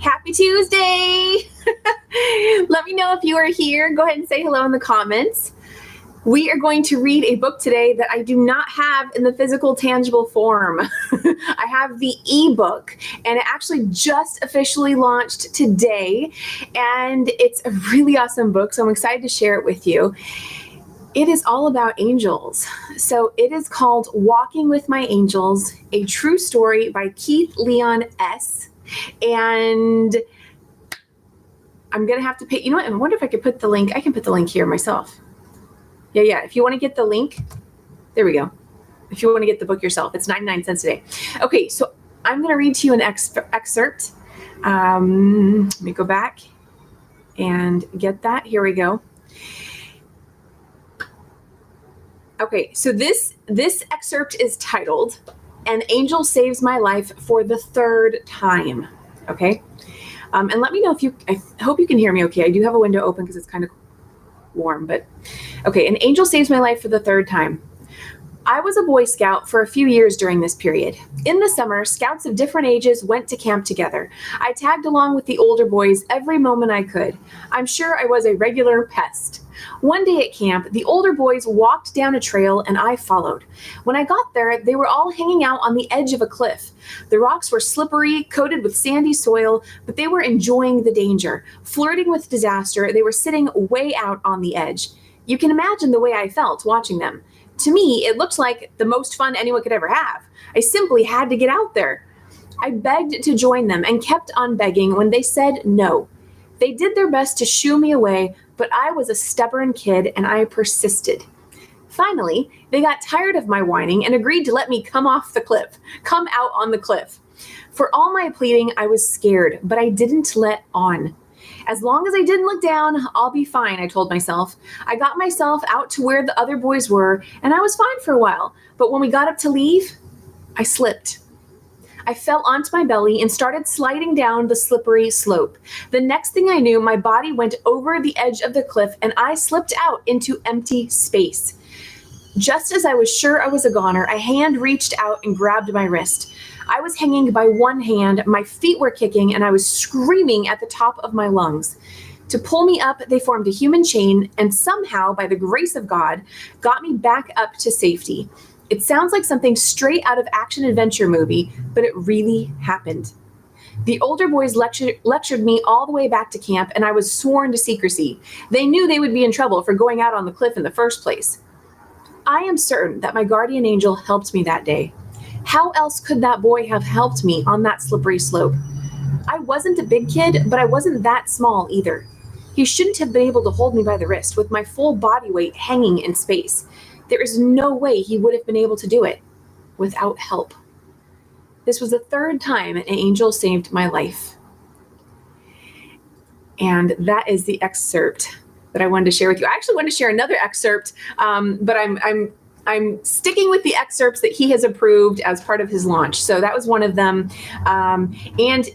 Happy Tuesday. Let me know if you are here. Go ahead and say hello in the comments. We are going to read a book today that I do not have in the physical, tangible form. I have the ebook, and it actually just officially launched today, and it's a really awesome book, so I'm excited to share it with you. It is all about angels. So it is called Walking with My Angels, a true story by Keith Leon S. And I'm going to have to pay, you know what, I wonder if I could put the link. I can put the link here myself. Yeah. If you want to get the link, there we go. If you want to get the book yourself, it's 99 cents today. Okay, so I'm going to read to you an excerpt. Let me go back and get that. Here we go. Okay, so this excerpt is titled, "An Angel Saves My Life for the Third Time." Okay, and let me know if I hope you can hear me okay. I do have a window open because it's kind of warm, but okay. An angel saves my life for the third time. I was a Boy Scout for a few years during this period. In the summer, scouts of different ages went to camp together. I tagged along with the older boys every moment I could. I'm sure I was a regular pest. One day at camp, the older boys walked down a trail and I followed. When I got there, they were all hanging out on the edge of a cliff. The rocks were slippery, coated with sandy soil, but they were enjoying the danger. Flirting with disaster, they were sitting way out on the edge. You can imagine the way I felt watching them. To me, it looked like the most fun anyone could ever have. I simply had to get out there. I begged to join them and kept on begging when they said no. They did their best to shoo me away, but I was a stubborn kid and I persisted. Finally, they got tired of my whining and agreed to let me come out on the cliff. For all my pleading, I was scared, but I didn't let on. As long as I didn't look down, I'll be fine, I told myself. I got myself out to where the other boys were, and I was fine for a while. But when we got up to leave, I slipped. I fell onto my belly and started sliding down the slippery slope. The next thing I knew, my body went over the edge of the cliff, and I slipped out into empty space. Just as I was sure I was a goner, a hand reached out and grabbed my wrist. I was hanging by one hand, my feet were kicking, and I was screaming at the top of my lungs. To pull me up, they formed a human chain and somehow, by the grace of God, got me back up to safety. It sounds like something straight out of action-adventure movie, but it really happened. The older boys lectured me all the way back to camp, and I was sworn to secrecy. They knew they would be in trouble for going out on the cliff in the first place. I am certain that my guardian angel helped me that day. How else could that boy have helped me on that slippery slope? I wasn't a big kid, but I wasn't that small either. He shouldn't have been able to hold me by the wrist with my full body weight hanging in space. There is no way he would have been able to do it without help. This was the third time an angel saved my life. And that is the excerpt that I wanted to share with you. I actually wanted to share another excerpt, but I'm sticking with the excerpts that he has approved as part of his launch. So that was one of them. And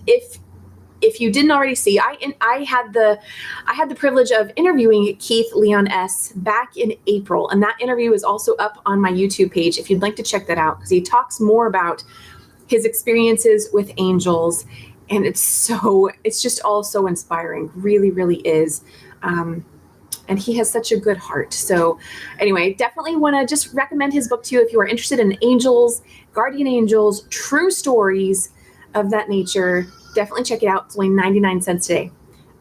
if you didn't already see, I had the privilege of interviewing Keith Leon S. back in April, and that interview is also up on my YouTube page if you'd like to check that out, because he talks more about his experiences with angels, and it's just all so inspiring. Really, really is. And he has such a good heart. So anyway, definitely want to just recommend his book to you if you are interested in angels, guardian angels, true stories of that nature. Definitely check it out. It's only 99 cents today.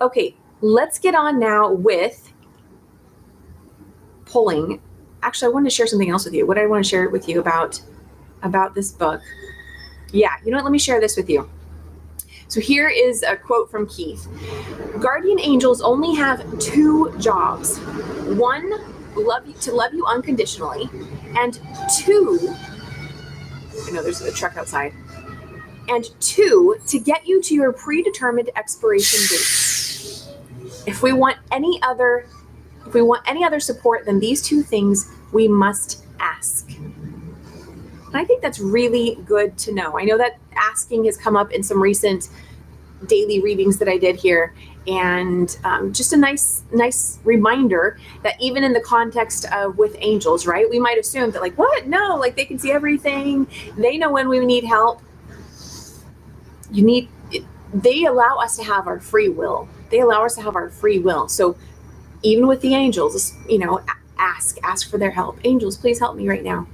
Okay, let's get on now with pulling. Actually, I wanted to share something else with you. What I want to share with you about this book. Yeah, you know what? Let me share this with you. So here is a quote from Keith. Guardian angels only have two jobs. One, to love you unconditionally. And two, I know there's a truck outside. And two, to get you to your predetermined expiration date. If we want any other support than these two things, we must ask. And I think that's really good to know. I know that asking has come up in some recent daily readings that I did here. And just a nice reminder that even in the context of with angels, right? We might assume that like, what? No, like they can see everything. They know when we need help. they allow us to have our free will. They allow us to have our free will. So even with the angels, ask for their help. Angels, please help me right now.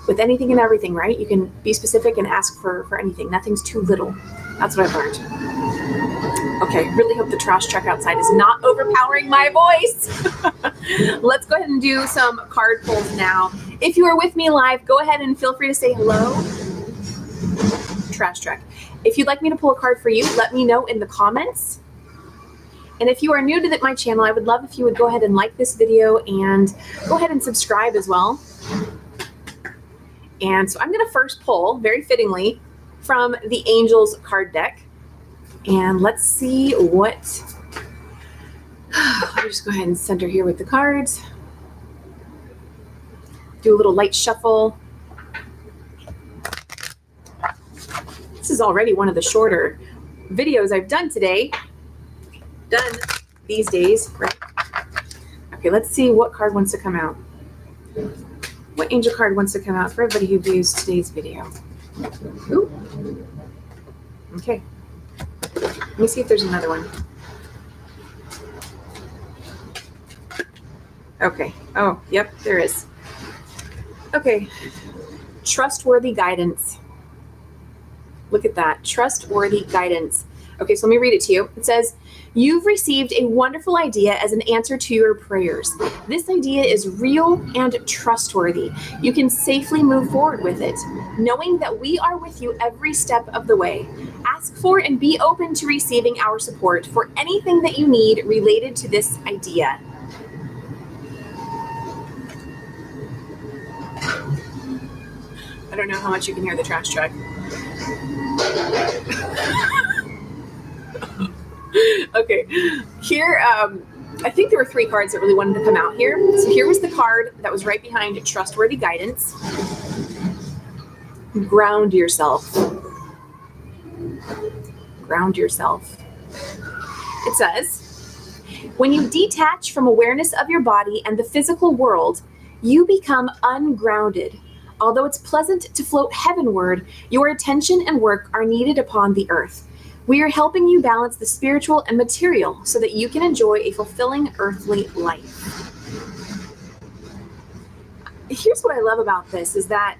With anything and everything, right? You can be specific and ask for anything. Nothing's too little. That's what I've learned. Okay, really hope the trash truck outside is not overpowering my voice. Let's go ahead and do some card pulls now. If you are with me live, go ahead and feel free to say hello. Trash truck. If you'd like me to pull a card for you, let me know in the comments. And if you are new to my channel, I would love if you would go ahead and like this video and go ahead and subscribe as well. And so I'm going to first pull, very fittingly, from the Angels card deck. And let's see what, let me just go ahead and center here with the cards. Do a little light shuffle. This is already one of the shorter videos I've done today. Done these days, right? Okay, let's see what card wants to come out. What angel card wants to come out for everybody who views today's video? Ooh. Okay. Let me see if there's another one. Okay. Oh, yep, there is. Okay. Trustworthy Guidance. Look at that. Trustworthy Guidance. Okay, so let me read it to you. It says, you've received a wonderful idea as an answer to your prayers. This idea is real and trustworthy. You can safely move forward with it, knowing that we are with you every step of the way. Ask for and be open to receiving our support for anything that you need related to this idea. I don't know how much you can hear the trash truck. Okay, here, I think there were 3 cards that really wanted to come out here. So here was the card that was right behind Trustworthy Guidance. Ground yourself. Ground yourself. It says, when you detach from awareness of your body and the physical world, you become ungrounded. Although it's pleasant to float heavenward, your attention and work are needed upon the earth. We are helping you balance the spiritual and material so that you can enjoy a fulfilling earthly life. Here's what I love about this is that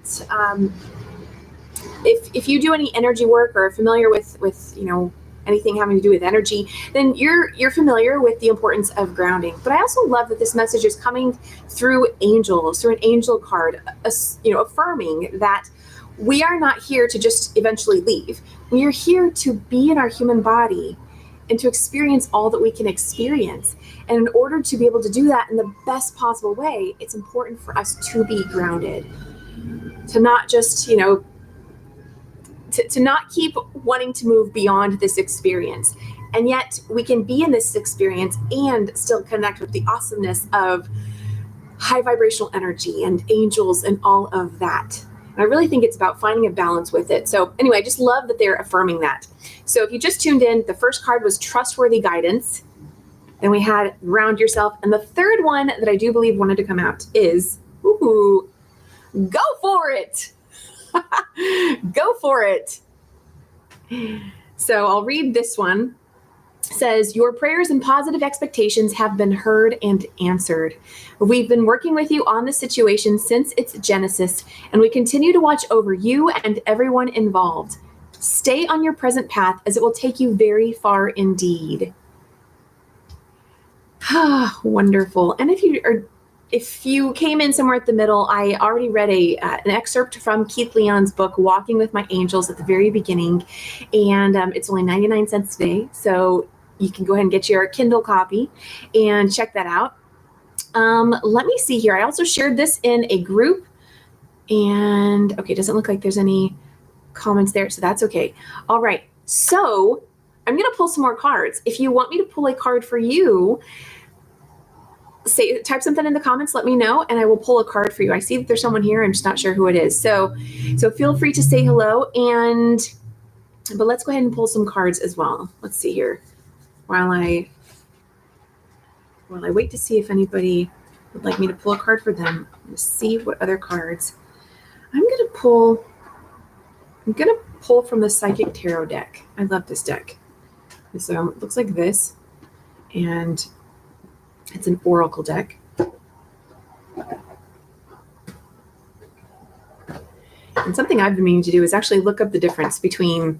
if you do any energy work or are familiar with anything having to do with energy, then you're familiar with the importance of grounding. But I also love that this message is coming through angels, through an angel card, affirming that we are not here to just eventually leave. We are here to be in our human body and to experience all that we can experience. And in order to be able to do that in the best possible way, it's important for us to be grounded, to not just, to not keep wanting to move beyond this experience. And yet we can be in this experience and still connect with the awesomeness of high vibrational energy and angels and all of that. And I really think it's about finding a balance with it. So anyway, I just love that they're affirming that. So if you just tuned in, the first card was Trustworthy Guidance. Then we had Ground Yourself. And the third one that I do believe wanted to come out is, Go for it. Go for it. So I'll read this one. It says, your prayers and positive expectations have been heard and answered. We've been working with you on the situation since its genesis, and we continue to watch over you and everyone involved. Stay on your present path as it will take you very far indeed. Wonderful. And if you came in somewhere at the middle, I already read an excerpt from Keith Leon's book, Walking with My Angels, at the very beginning. And it's only 99 cents today. So you can go ahead and get your Kindle copy and check that out. Let me see here. I also shared this in a group. And okay, it doesn't look like there's any comments there. So that's okay. All right. So I'm going to pull some more cards. If you want me to pull a card for you, type something in the comments, let me know, and I will pull a card for you. I see that there's someone here. I'm just not sure who it is. So feel free to say hello. But let's go ahead and pull some cards as well. Let's see here. While I wait to see if anybody would like me to pull a card for them. I'm going to see what other cards. I'm going to pull from the Psychic Tarot deck. I love this deck. So it looks like this, and it's an oracle deck. And something I've been meaning to do is actually look up the difference between,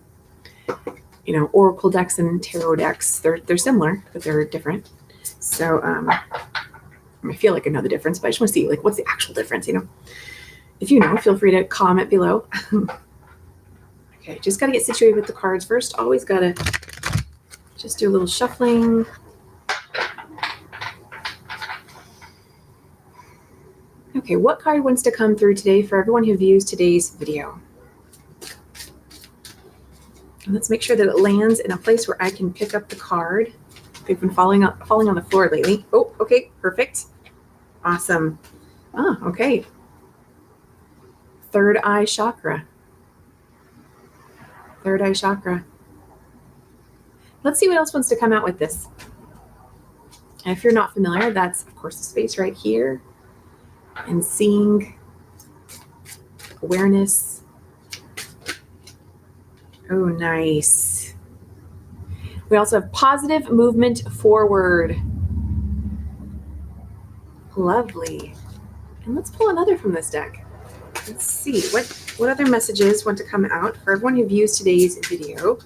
oracle decks and tarot decks. They're similar, but they're different. So I feel like I know the difference, but I just want to see what's the actual difference, If you know, feel free to comment below. Okay, just got to get situated with the cards first. Always got to just do a little shuffling. Okay, what card wants to come through today for everyone who views today's video? And let's make sure that it lands in a place where I can pick up the card. They've been falling on the floor lately. Oh, okay, perfect. Awesome. Oh, okay. Third eye chakra. Third eye chakra. Let's see what else wants to come out with this. And if you're not familiar, that's, of course, the space right here. And seeing, awareness. Oh, nice. We also have positive movement forward. Lovely. And let's pull another from this deck. Let's see what other messages want to come out for everyone who views today's video.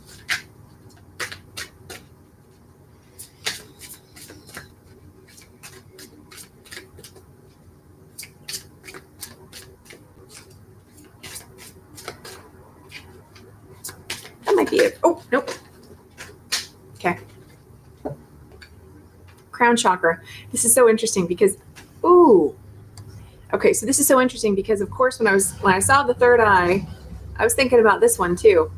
That might be it. Oh, nope. Okay. Crown chakra. This is so interesting because, ooh. Okay, so this is so interesting because, of course, when I saw the third eye, I was thinking about this one too.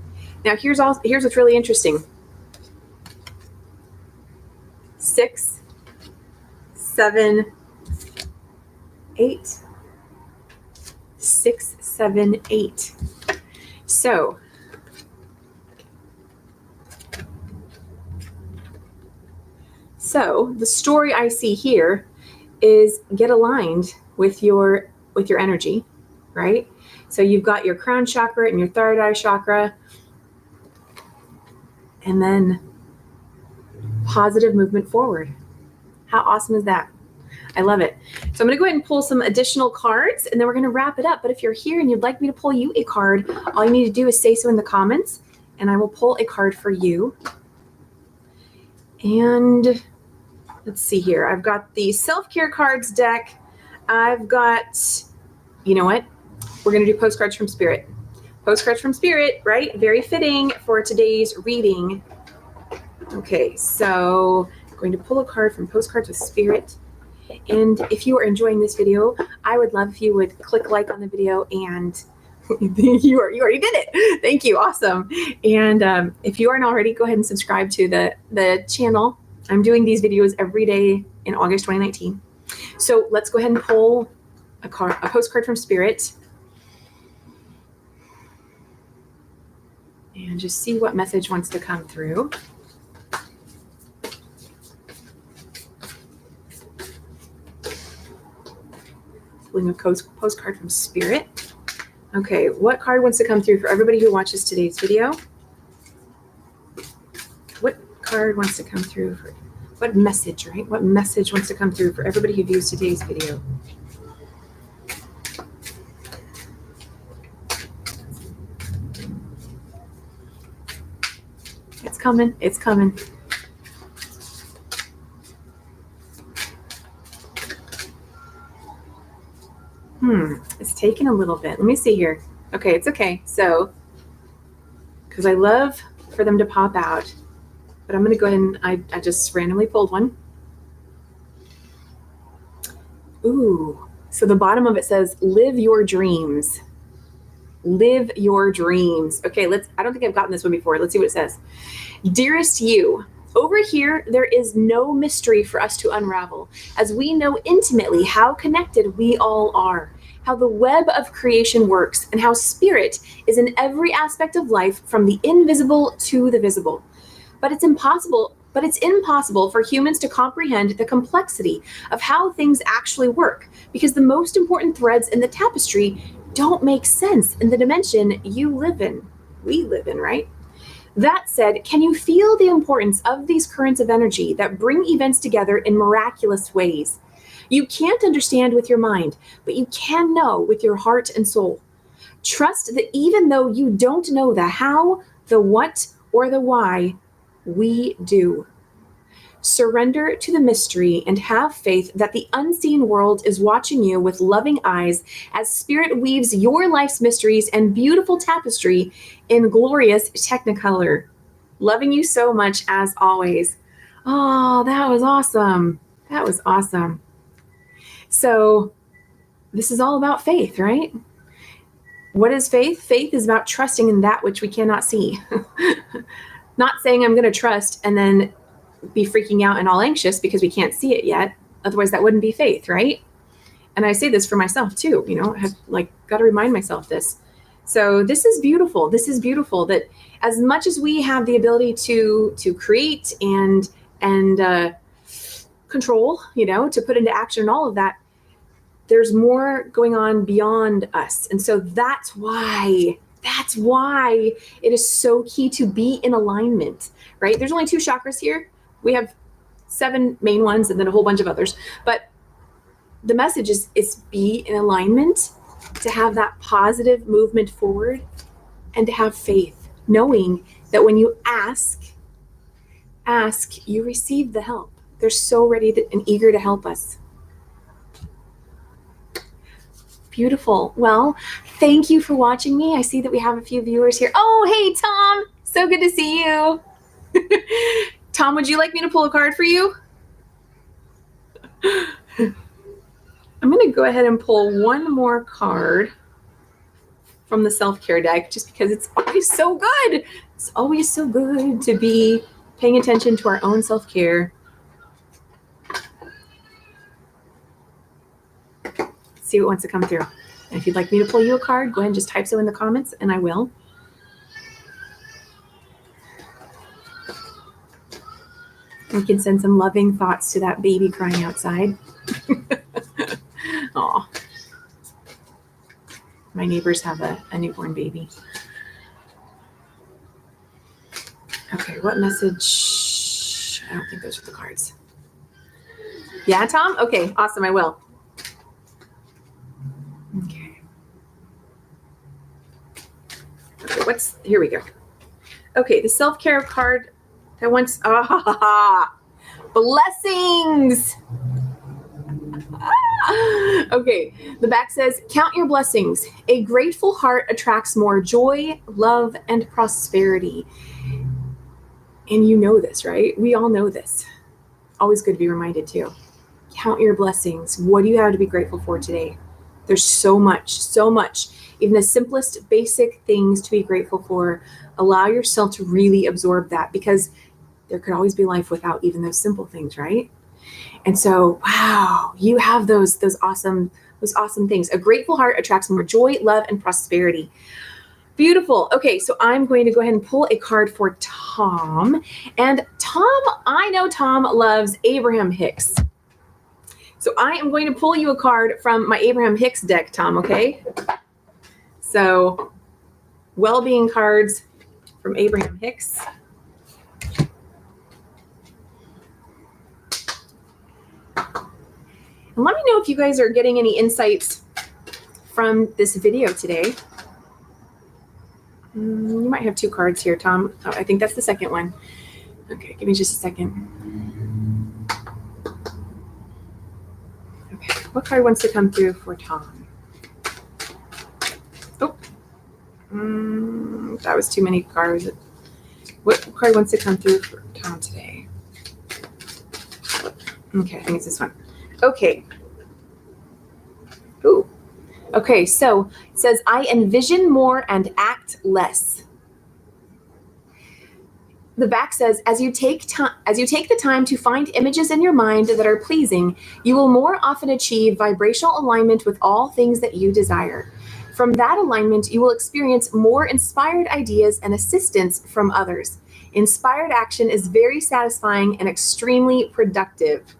Now, here's what's really interesting. 6, 7, 8. 6, 7, 8. So the story I see here is get aligned with your energy, right? So you've got your crown chakra and your third eye chakra, and then positive movement forward. How awesome is that? I love it. So I'm going to go ahead and pull some additional cards, and then we're going to wrap it up. But if you're here and you'd like me to pull you a card, all you need to do is say so in the comments, and I will pull a card for you. And let's see here. I've got the self-care cards deck. I've got, you know what? We're going to do postcards from spirit. Postcards from spirit, right? Very fitting for today's reading. Okay, so I'm going to pull a card from Postcards with Spirit. And if you are enjoying this video, I would love if you would click like on the video, and you already did it. Thank you. Awesome. And if you aren't already, go ahead and subscribe to the channel. I'm doing these videos every day in August 2019. So let's go ahead and pull a postcard from Spirit and just see what message wants to come through. Pulling a postcard from Spirit. Okay, what card wants to come through for everybody who watches today's video? What card wants to come through for what message, right? What message wants to come through for everybody who views today's video? It's coming. It's coming. It's taking a little bit. Let me see here. Okay, it's okay. So, because I love for them to pop out, but I'm going to go ahead and I just randomly pulled one. Ooh, so the bottom of it says, live your dreams. Live your dreams. Okay, I don't think I've gotten this one before. Let's see what it says. Dearest you, over here, there is no mystery for us to unravel, as we know intimately how connected we all are, how the web of creation works, and how spirit is in every aspect of life, from the invisible to the visible. But it's impossible for humans to comprehend the complexity of how things actually work, because the most important threads in the tapestry don't make sense in the dimension you live in. We live in, right? That said, can you feel the importance of these currents of energy that bring events together in miraculous ways? You can't understand with your mind, but you can know with your heart and soul. Trust that even though you don't know the how, the what, or the why, we do. Surrender to the mystery and have faith that the unseen world is watching you with loving eyes as Spirit weaves your life's mysteries and beautiful tapestry in glorious Technicolor. Loving you so much as always. Oh, that was awesome. That was awesome. So, this is all about faith, right? What is faith? Faith is about trusting in that which we cannot see. Not saying I'm going to trust and then be freaking out and all anxious because we can't see it yet. Otherwise, that wouldn't be faith, right? And I say this for myself too. I have got to remind myself this. So this is beautiful. This is beautiful that as much as we have the ability to create and control, to put into action all of that, there's more going on beyond us. And so that's why it is so key to be in alignment, right? There's only 2 chakras here. We have 7 main ones and then a whole bunch of others. But the message is be in alignment, to have that positive movement forward, and to have faith, knowing that when you ask, you receive the help. They're so ready and eager to help us. Beautiful. Well, thank you for watching me. I see that we have a few viewers here. Oh, hey, Tom. So good to see you. Tom, would you like me to pull a card for you? I'm going to go ahead and pull one more card from the self-care deck just because it's always so good. It's always so good to be paying attention to our own self-care. See what wants to come through. And if you'd like me to pull you a card, go ahead and just type so in the comments and I will. We can send some loving thoughts to that baby crying outside. Aw. My neighbors have a newborn baby. Okay, what message? I don't think those are the cards. Yeah, Tom? Okay, awesome, I will. Okay, here we go. Okay, the self-care card that wants, blessings. Okay, the back says, count your blessings. A grateful heart attracts more joy, love, and prosperity. And you know this, right? We all know this. Always good to be reminded too. Count your blessings. What do you have to be grateful for today? There's so much, even the simplest basic things to be grateful for. Allow yourself to really absorb that, because there could always be life without even those simple things, right? And so, wow, you have those awesome things. A grateful heart attracts more joy, love, and prosperity. Beautiful. Okay, so I'm going to go ahead and pull a card for Tom. And Tom, I know Tom loves Abraham Hicks. So I am going to pull you a card from my Abraham Hicks deck, Tom, okay? So, well-being cards from Abraham Hicks. And let me know if you guys are getting any insights from this video today. You might have 2 cards here, Tom. Oh, I think that's the second one. Okay, give me just a second. Okay, what card wants to come through for Tom? Oh, that was too many cards. What card wants to come through for Tom today? Okay, I think it's this one. Okay. Ooh. Okay, so it says, I envision more and act less. The back says, as you take the time to find images in your mind that are pleasing, you will more often achieve vibrational alignment with all things that you desire. From that alignment, you will experience more inspired ideas and assistance from others. Inspired action is very satisfying and extremely productive.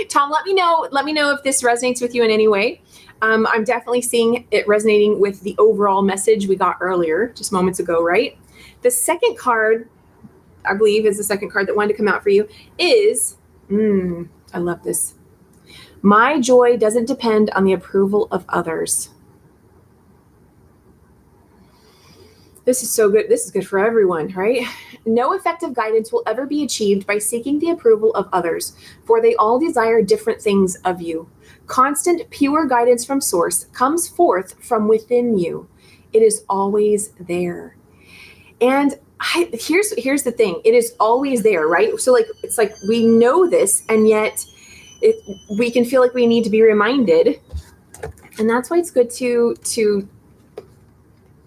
Tom, let me know if this resonates with you in any way. I'm definitely seeing it resonating with the overall message we got earlier, just moments ago, right? The second card, I believe, is the second card that wanted to come out for you is, I love this. My joy doesn't depend on the approval of others. This is so good. This is good for everyone, right? No effective guidance will ever be achieved by seeking the approval of others, for they all desire different things of you. Constant, pure guidance from Source comes forth from within you. It is always there. And here's the thing. It is always there, right? So it's like we know this, and yet we can feel like we need to be reminded. And that's why it's good to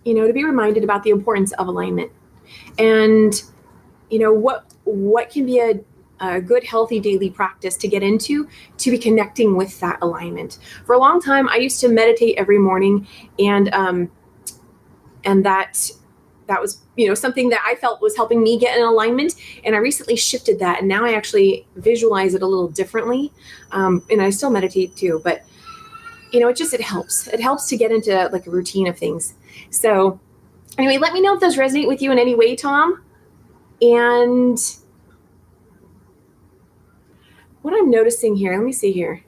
be reminded about the importance of alignment. And what can be a good, healthy daily practice to get into to be connecting with that alignment. For a long time, I used to meditate every morning, and that was something that I felt was helping me get in alignment. And I recently shifted that, and now I actually visualize it a little differently. And I still meditate too, but it helps. It helps to get into like a routine of things. So anyway, let me know if those resonate with you in any way, Tom. And what I'm noticing here, let me see here.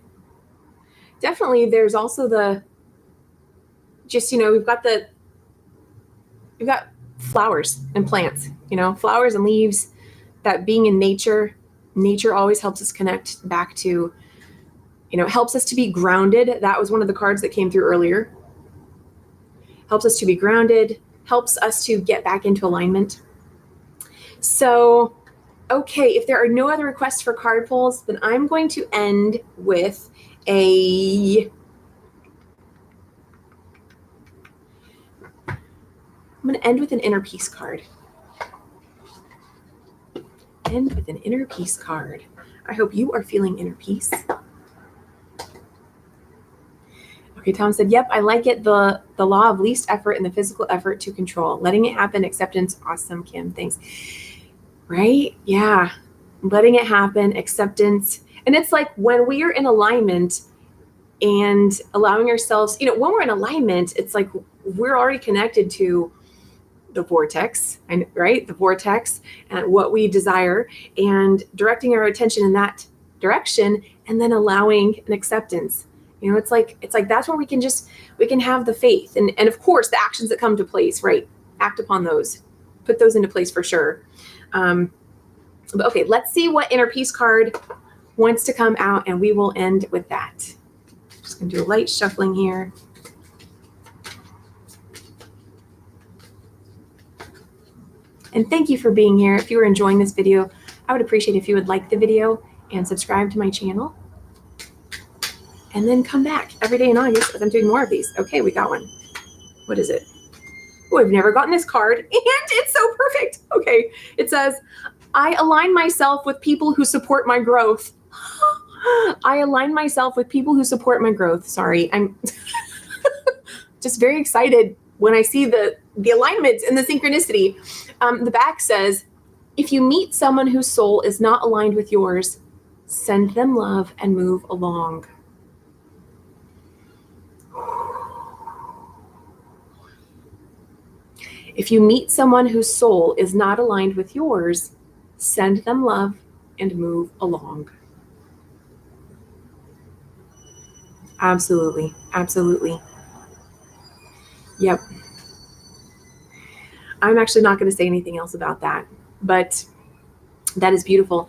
Definitely there's also we've got flowers and plants, flowers and leaves, that being in nature. Nature always helps us connect back to, helps us to be grounded. That was one of the cards that came through earlier. Helps us to be grounded, helps us to get back into alignment. So, okay, if there are no other requests for card pulls, then I'm going to end with I'm going to end with an inner peace card. End with an inner peace card. I hope you are feeling inner peace. Okay, Tom said, yep, I like it. The law of least effort and the physical effort to control. Letting it happen, acceptance. Awesome, Kim. Thanks. Right? Yeah. Letting it happen, acceptance. And it's like when we are in alignment and allowing ourselves, when we're in alignment, it's like we're already connected to the vortex, and right? The vortex and what we desire, and directing our attention in that direction, and then allowing an acceptance. It's like that's where we can have the faith, and of course the actions that come to place, right? Act upon those, put those into place for sure. But okay, let's see what inner peace card wants to come out, and we will end with that. Just gonna do a light shuffling here. And thank you for being here. If you were enjoying this video, I would appreciate if you would like the video and subscribe to my channel. And then come back every day in August as I'm doing more of these. Okay, we got one. What is it? Oh, I've never gotten this card, and it's so perfect. Okay, it says, I align myself with people who support my growth. I align myself with people who support my growth. Sorry, I'm just very excited when I see the alignment and the synchronicity. The back says, if you meet someone whose soul is not aligned with yours, send them love and move along. If you meet someone whose soul is not aligned with yours, send them love and move along. Absolutely. Absolutely. Yep. I'm actually not going to say anything else about that, but that is beautiful.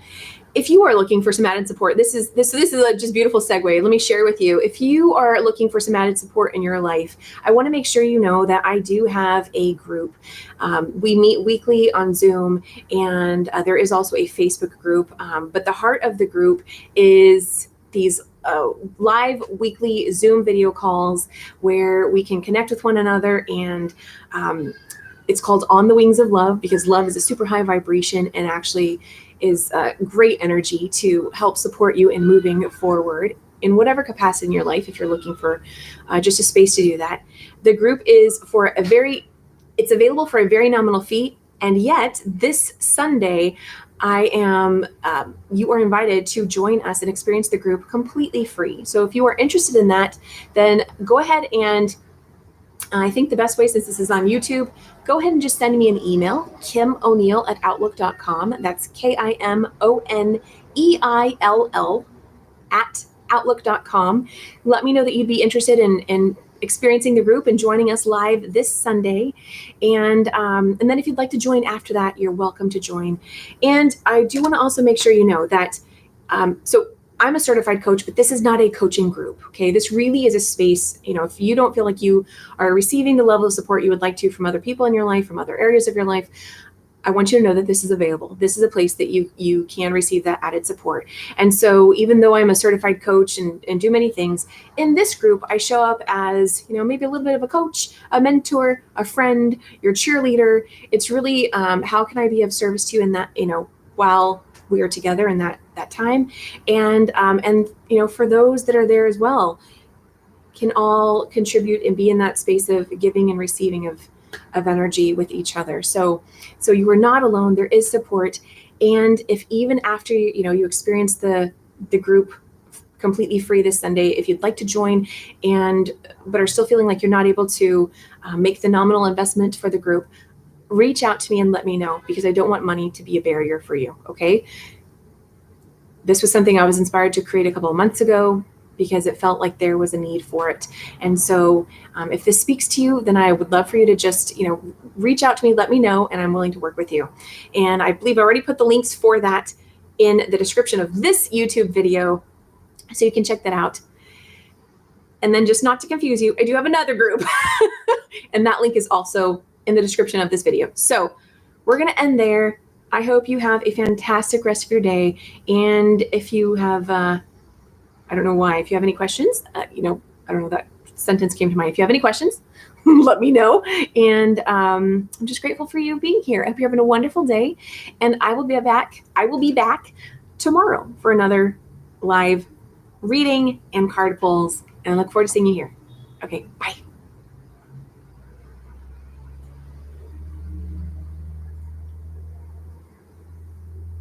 If you are looking for some added support, this is a just beautiful segue. Let me share with you. If you are looking for some added support in your life, I want to make sure you know that I do have a group. We meet weekly on Zoom, and there is also a Facebook group. But the heart of the group is these live weekly Zoom video calls where we can connect with one another, and it's called On the Wings of Love, because love is a super high vibration and actually is great energy to help support you in moving forward in whatever capacity in your life, if you're looking for just a space to do that. The group is it's available for a very nominal fee, and yet this Sunday, you are invited to join us and experience the group completely free. So if you are interested in that, then go ahead and I think the best way, since this is on YouTube, go ahead and just send me an email, KimO'Neill@outlook.com. That's KIMONEILL @outlook.com. Let me know that you'd be interested in experiencing the group and joining us live this Sunday. And then if you'd like to join after that, you're welcome to join. And I do want to also make sure you know that, so I'm a certified coach, but this is not a coaching group. Okay. This really is a space, if you don't feel like you are receiving the level of support you would like to from other people in your life, from other areas of your life, I want you to know that this is available. This is a place that you can receive that added support. And so even though I'm a certified coach and do many things, in this group, I show up as, maybe a little bit of a coach, a mentor, a friend, your cheerleader. It's really, how can I be of service to you in that, while we are together in that time. And for those that are there as well, can all contribute and be in that space of giving and receiving of energy with each other. So you are not alone. There is support. And if even after you experience the group completely free this Sunday, if you'd like to join but are still feeling like you're not able to make the nominal investment for the group, reach out to me and let me know, because I don't want money to be a barrier for you. Okay. This was something I was inspired to create a couple of months ago, because it felt like there was a need for it. And so if this speaks to you, then I would love for you to just, reach out to me, let me know, and I'm willing to work with you. And I believe I already put the links for that in the description of this YouTube video, so you can check that out. And then, just not to confuse you, I do have another group and that link is also in the description of this video. So we're going to end there. I hope you have a fantastic rest of your day. And if you have, I don't know why. If you have any questions, I don't know, that sentence came to mind. If you have any questions, let me know. And I'm just grateful for you being here. I hope you're having a wonderful day. And I will be back tomorrow for another live reading and card pulls. And I look forward to seeing you here. Okay, bye.